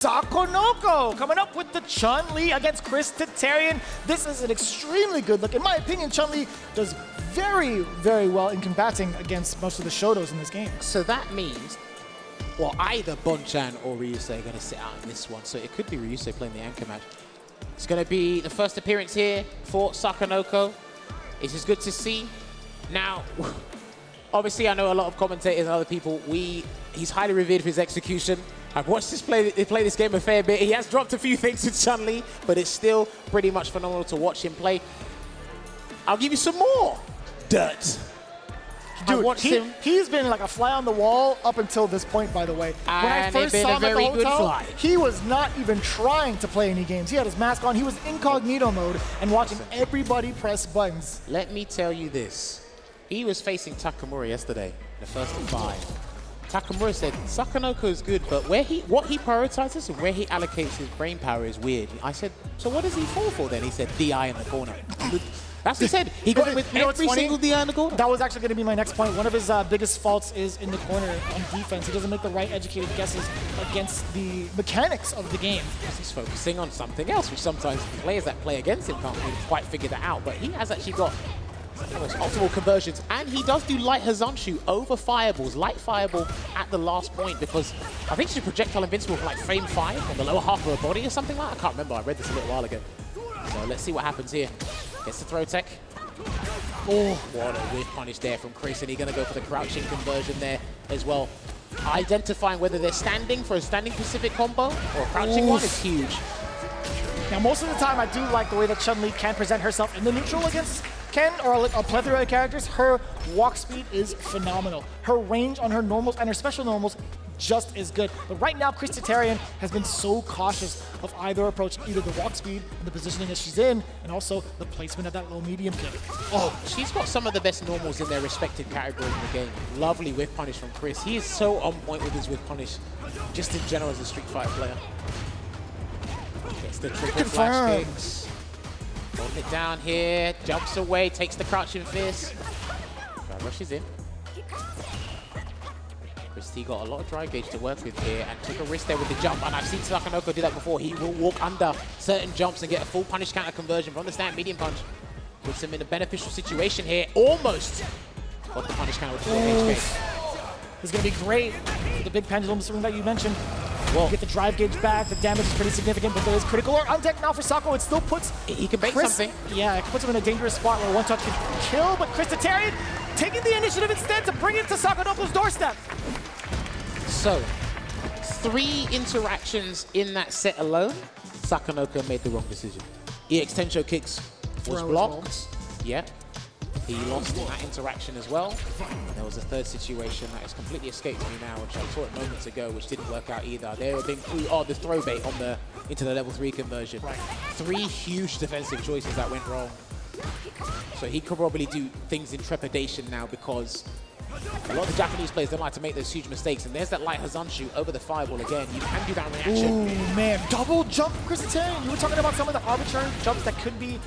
Sakonoko coming up with the Chun-Li against Chris Tatarian. This is an extremely good look. In my opinion, Chun-Li does very, very well in combating against most of the Shotos in this game. So that means, well, either Bonchan or Ryusei are going to sit out in this one. So it could be Ryusei playing the anchor match. It's going to be the first appearance here for Sakonoko. It's just good to see. Now, obviously, I know a lot of commentators and other people, he's highly revered for his execution. I've watched play this game a fair bit. He has dropped a few things with Chun-Li, but it's still pretty much phenomenal to watch him play. I'll give you some more dirt. Dude, he's been like a fly on the wall up until this point, by the way. And when I first saw him at the hotel, he was not even trying to play any games. He had his mask on. He was incognito mode and watching everybody press buttons. Let me tell you this. He was facing Takamura yesterday, the first of 5. Takamura said, Sakonoko is good, but what he prioritizes and where he allocates his brain power is weird. I said, so what does he fall for then? He said, DI in the corner. That's what he said. He got it with every single DI in the corner. That was actually going to be my next point. One of his biggest faults is in the corner on defense. He doesn't make the right educated guesses against the mechanics of the game. Because he's focusing on something else, which sometimes players that play against him can't really quite figure that out. But he has actually got optimal conversions, and he does do light Hazanshu over fireballs, light fireball at the last point, because I think she's projectile invincible for like frame 5 on the lower half of her body or something like that. I can't remember, I read this a little while ago. So let's see what happens here. Gets the throw tech. Oh, what a whiff punish there from Chris, and he's gonna go for the crouching conversion there as well. Identifying whether they're standing for a standing Pacific combo or a crouching one is huge. Now, most of the time, I do like the way that Chun-Li can present herself in the neutral against Ken or a plethora of characters. Her walk speed is phenomenal. Her range on her normals and her special normals just as good. But right now, Chris Tatarian has been so cautious of either approach, either the walk speed and the positioning that she's in, and also the placement of that low medium kick. Oh, she's got some of the best normals in their respective categories in the game. Lovely whiff punish from Chris. He is so on point with his whiff punish, just in general as a Street Fighter player. Gets the triple flash kicks. Holding it down here, jumps away, takes the crouching fist. Drive rushes in. Christy got a lot of drive gauge to work with here and took a risk there with the jump. And I've seen Sakonoko do that before. He will walk under certain jumps and get a full punish counter conversion from the stand medium punch. Puts him in a beneficial situation here. Almost got the punish counter with the HK. This is going to be great for the big pendulum swing that you mentioned. Well, get the drive gauge back. The damage is pretty significant, but there is critical alert on deck now for Sako. It still puts he can bait something. Yeah, it puts him in a dangerous spot where one touch can kill. But Chris Tatarian taking the initiative instead to bring it to Sakonoko's doorstep. So, 3 interactions in that set alone. Sakonoko made the wrong decision. EX Tensho kicks was blocked. Yeah. He lost in that interaction as well. There was a third situation that has completely escaped me now, which I saw it moments ago, which didn't work out either. They were being the throw bait on into the level 3 conversion. Right. 3 huge defensive choices that went wrong. So he could probably do things in trepidation now, because a lot of the Japanese players don't like to make those huge mistakes. And there's that light Hazanshu over the fireball again. You can do that reaction. Ooh, man. Double jump, Chris Tatarian. You were talking about some of the arbitrary jumps that could be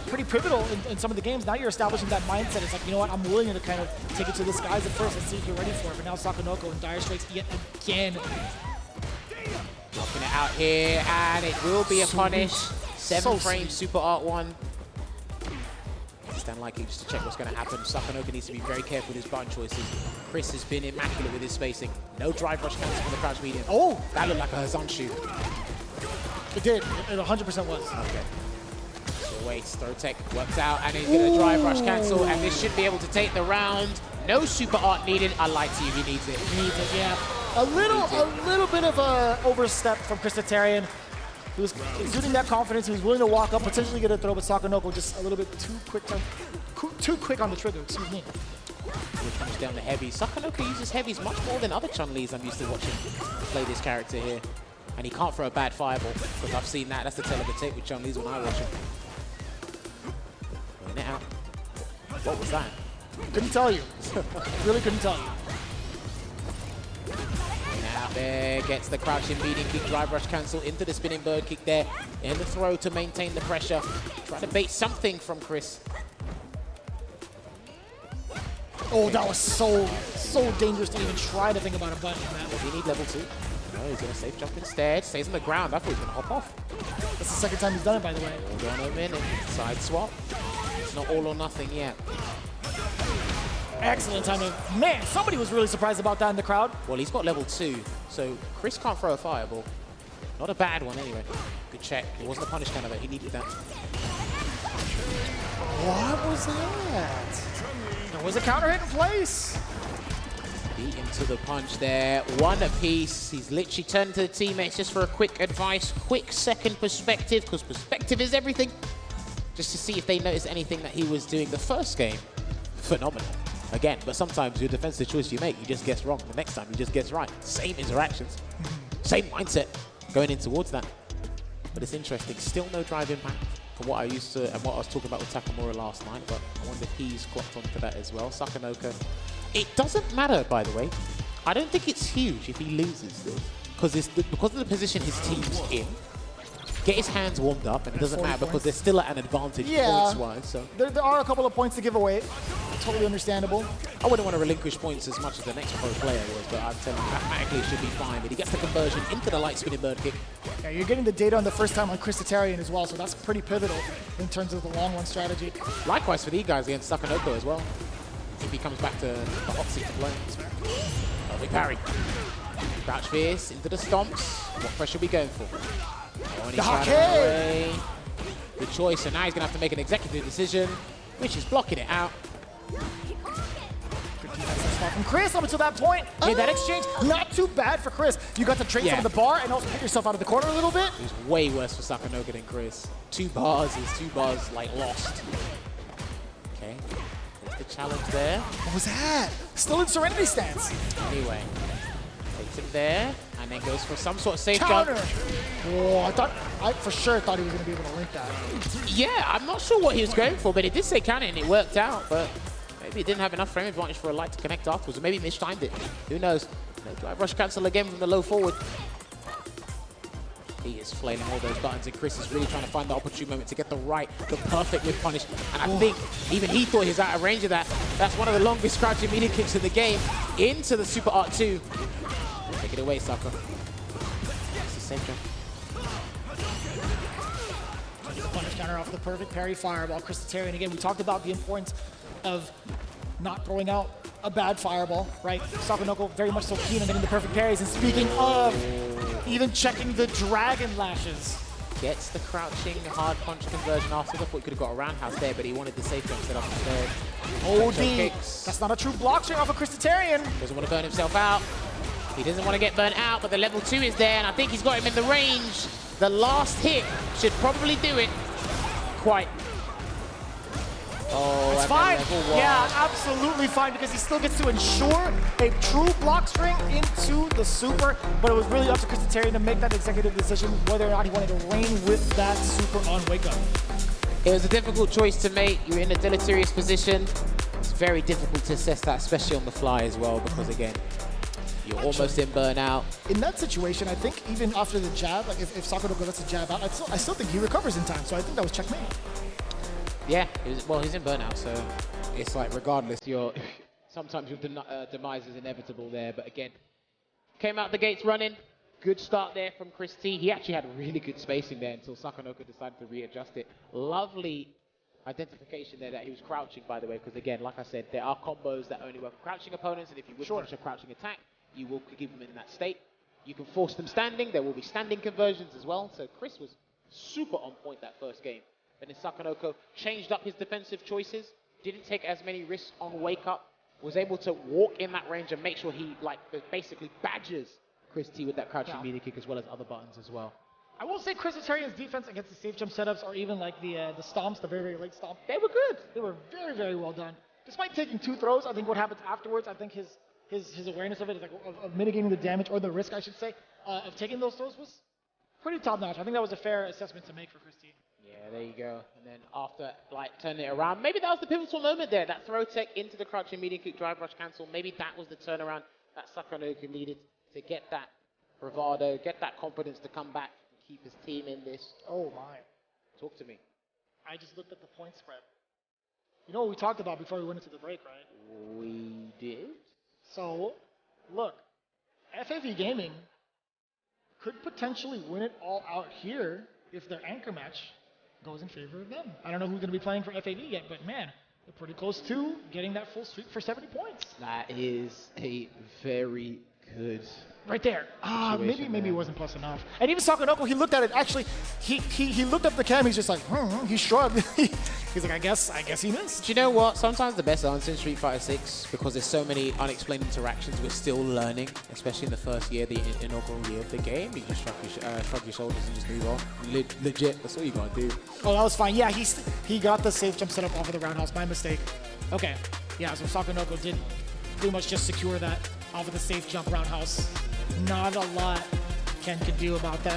pretty pivotal in some of the games. Now you're establishing that mindset. It's like, you know what, I'm willing to kind of take it to the skies at first and see if you're ready for it. But now Sakonoko in dire straits yet again. Dropping it out here, and it will be a punish. 7 frames, Super Art 1. Stand like it just to check what's going to happen. Sakonoko needs to be very careful with his button choices. Chris has been immaculate with his spacing. No drive rush cancel from the crouch medium. Oh! That looked like a Hazanshu. It did. It 100% was. Okay. So wait, throw tech works out, and he's going to drive rush cancel, and this should be able to take the round. No super art needed. I lied to you. He needs it. He needs it, yeah. A little bit of a overstep from Chris Tatarian. He was exuding that confidence. He was willing to walk up, potentially get a throw, but Sakonoko just a little bit too quick on the trigger. Excuse me. He comes down the heavy. Sakonoko uses heavies much more than other Chun-Lis I'm used to watching play this character here. And he can't throw a bad fireball, because I've seen that. That's the tail of the tape with Chun-Lis when I watch him. Putting it out. What was that? Couldn't tell you. Really couldn't tell you. Out there, gets the crouching medium kick, drive rush cancel into the spinning bird kick there. In the throw to maintain the pressure. Trying to bait something from Chris. Oh, that was so dangerous to even try to think about a button on that one. You need level 2. No, he's going to safe jump instead. Stays on the ground. I thought he was going to hop off. That's the second time he's done it, by the way. Hold on a minute. Side swap. It's not all or nothing yet. Excellent timing. Man, somebody was really surprised about that in the crowd. Well, he's got level 2, so Chris can't throw a fireball. Not a bad one, anyway. Good check. It wasn't a punish counter, but he needed that. What was that? There was a counter hit in place. Beat into the punch there. One apiece. He's literally turned to the teammates just for a quick advice, quick second perspective, because perspective is everything. Just to see if they noticed anything that he was doing the first game. Phenomenal. Again, but sometimes your defensive choice you make, you just guess wrong. The next time, you just guess right. Same interactions, same mindset going in towards that. But it's interesting. Still no drive impact from what I used to and what I was talking about with Takamura last night. But I wonder if he's clocked onto that as well. Sakonoko. It doesn't matter, by the way. I don't think it's huge if he loses this, because of the position his team's in. Get his hands warmed up, and it doesn't matter because they're still at an advantage points-wise. So there are a couple of points to give away. Totally understandable. I wouldn't want to relinquish points as much as the next pro player was, but I'm telling you, mathematically it should be fine. But he gets the conversion into the light spinning bird kick. Yeah, you're getting the data on the first time on Christitarian as well, so that's pretty pivotal in terms of the long run strategy. Likewise for these guys against Sakonoko as well. If he comes back to the hot seat to play. Perfect parry. Crouch fierce into the stomps. What pressure are we going for? The hockey! Good choice, and now he's going to have to make an executive decision, which is blocking it out. Good defense from Chris up until that point. Hey, that exchange, not too bad for Chris. You got to trade some of the bar and also hit yourself out of the corner a little bit. It was way worse for Sakonoko than Chris. 2 bars is 2 bars, like, lost. Okay, there's the challenge there. What was that? Still in Serenity stance. Anyway, takes him there, and then goes for some sort of safe counter. jump. Oh, I for sure thought he was going to be able to link that. Yeah, I'm not sure what he was going for, but it did say counter, and it worked out, but maybe he didn't have enough frame advantage for a light to connect afterwards, or maybe he mistimed it. Who knows? No drive rush cancel again from the low forward. He is flailing all those buttons, and Chris is really trying to find the opportune moment to get the perfect whip punish. And I think even he thought he was out of range of that. That's one of the longest crouching media kicks in the game into the Super Art 2. Take it away, Sako. It's the same jump. Punish counter off the perfect parry fireball. Christitarian again. We talked about the importance of not throwing out a bad fireball, right? Sakonoko very much so keen on getting the perfect parries. And speaking of, even checking the dragon lashes. Gets the crouching hard punch conversion after. I thought he could have got a roundhouse there, but he wanted the safe jump set up instead. OD. That's not a true block string off of Christitarian. Doesn't want to burn himself out. He doesn't want to get burnt out, but the level 2 is there, and I think he's got him in the range. The last hit should probably do it. Quite. Oh, it's fine. Yeah, absolutely fine, because he still gets to ensure a true block string into the super, but it was really up to Christitarian to make that executive decision whether or not he wanted to reign with that super on wake up. It was a difficult choice to make. You're in a deleterious position. It's very difficult to assess that, especially on the fly as well, because again, you're almost in burnout. In that situation, I think even after the jab, like if Sakonoko lets the jab out, I still think he recovers in time, so I think that was checkmate. Yeah, well, he's in burnout, so it's like regardless, sometimes your demise is inevitable there. But again, came out the gates running. Good start there from Chris T. He actually had really good spacing there until Sakonoko decided to readjust it. Lovely identification there that he was crouching, by the way, because again, like I said, there are combos that only work for crouching opponents, and if you would punish a crouching attack, you will keep them in that state. You can force them standing. There will be standing conversions as well. So Chris was super on point that first game. And then Sakonoko changed up his defensive choices, didn't take as many risks on wake up, was able to walk in that range and make sure he basically badgers Chris T with that crouching media kick as well as other buttons as well. I will say Christitarian's defense against the safe jump setups, or even like the stomps, the very, very late stomp, they were good. They were very, very well done. Despite taking 2 throws, I think what happens afterwards, I think his awareness of it, is like of mitigating the damage, or the risk, I should say, of taking those throws was pretty top notch. I think that was a fair assessment to make for Chris T. Yeah, there you go. And then after, turning it around, maybe that was the pivotal moment there. That throw tech into the crouching medium kick, drive rush cancel. Maybe that was the turnaround that Sakonoko needed to get that bravado, get that confidence to come back and keep his team in this. Oh, my. Talk to me. I just looked at the point spread. You know what we talked about before we went into the break, right? We did? So, look, FAV Gaming could potentially win it all out here if their anchor match goes in favor of them. I don't know who's going to be playing for FAV yet, but man, they're pretty close to getting that full sweep for 70 points. That is a very good Right there. Maybe situation it there. wasn't plus enough. And even Sakonoko, he looked at it. Actually, he looked up the cam. He's just like, he shrugged. He's like, I guess he missed. Do you know what? Sometimes the best answer in Street Fighter 6, because there's so many unexplained interactions, we're still learning, especially in the first year, the inaugural year of the game. You just shrug your shoulders and just move on. Legit, that's all you gotta do. Oh, that was fine. Yeah, he got the safe jump set up off of the roundhouse. My mistake. Okay. Yeah, so Sakonoko did pretty much just secure that off of the safe jump roundhouse. Not a lot Ken could do about that.